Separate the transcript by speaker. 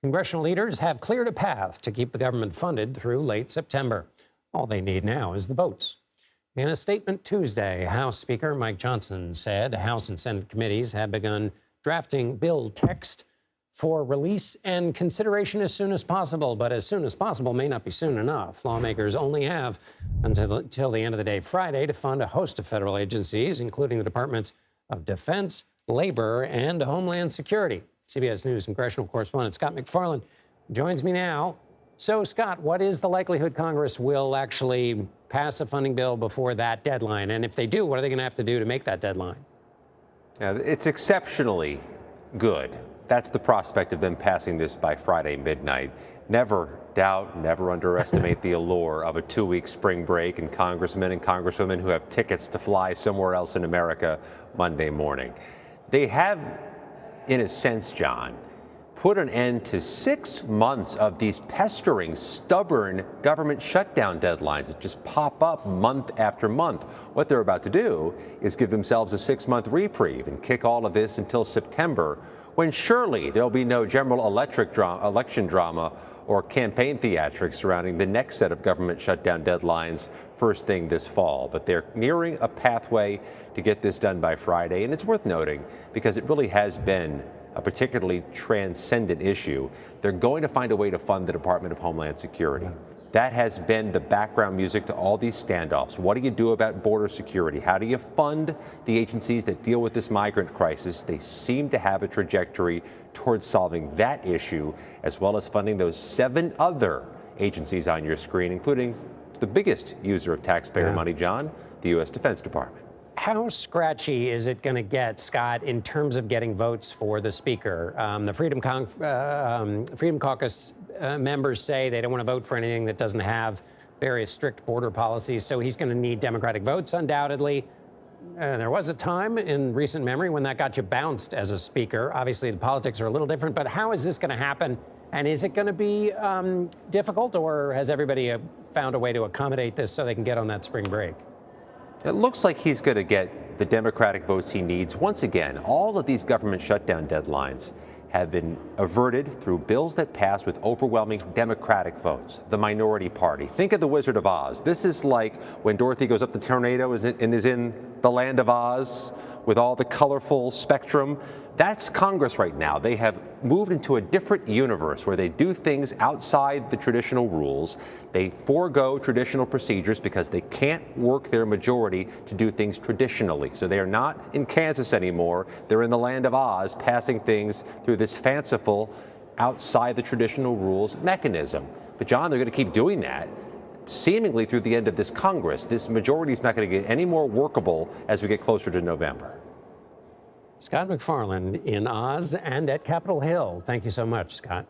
Speaker 1: Congressional leaders have cleared a path to keep the government funded through late September. All they need now is the votes. In a statement Tuesday, House Speaker Mike Johnson said House and Senate committees have begun drafting bill text for release and consideration as soon as possible. But as soon as possible may not be soon enough. Lawmakers only have until the end of the day Friday to fund a host of federal agencies, including the Departments of Defense, Labor, and Homeland Security. CBS News Congressional correspondent Scott MacFarlane joins me now. So, Scott, what is the likelihood Congress will actually pass a funding bill before that deadline? And if they do, what are they going to have to do to make that deadline?
Speaker 2: Yeah, it's exceptionally good. That's the prospect of them passing this by Friday midnight. Never doubt, never underestimate the allure of a 2-week spring break and congressmen and congresswomen who have tickets to fly somewhere else in America Monday morning. They have, in a sense, John, put an end to 6 months of these pestering, stubborn government shutdown deadlines that just pop up month after month. What they're about to do is give themselves a 6-month reprieve and kick all of this until September, when surely there'll be no general election drama or campaign theatrics surrounding the next set of government shutdown deadlines first thing this fall. But they're nearing a pathway to get this done by Friday, and it's worth noting because it really has been a particularly transcendent issue. They're going to find a way to fund the Department of Homeland Security. That has been the background music to all these standoffs. What do you do about border security? How do you fund the agencies that deal with this migrant crisis? They seem to have a trajectory towards solving that issue, as well as funding those 7 other agencies on your screen, including the biggest user of taxpayer money, John, the U.S. Defense Department.
Speaker 1: How scratchy is it going to get, Scott, in terms of getting votes for the speaker? The Freedom Caucus members say they don't want to vote for anything that doesn't have various strict border policies, so he's going to need Democratic votes, undoubtedly. There was a time in recent memory when that got you bounced as a speaker. Obviously, the politics are a little different, but how is this going to happen? And is it going to be difficult, or has everybody found a way to accommodate this so they can get on that spring break?
Speaker 2: It looks like he's going to get the Democratic votes he needs. Once again, all of these government shutdown deadlines have been averted through bills that pass with overwhelming Democratic votes, the minority party. Think of the Wizard of Oz. This is like when Dorothy goes up the tornado and is in the land of Oz with all the colorful spectrum. That's Congress right now. They have moved into a different universe where they do things outside the traditional rules. They forego traditional procedures because they can't work their majority to do things traditionally. So they are not in Kansas anymore. They're in the land of Oz, passing things through this fanciful, outside the traditional rules mechanism. But John, they're going to keep doing that seemingly through the end of this Congress. This majority is not going to get any more workable as we get closer to November.
Speaker 1: Scott MacFarlane in Oz and at Capitol Hill. Thank you so much, Scott.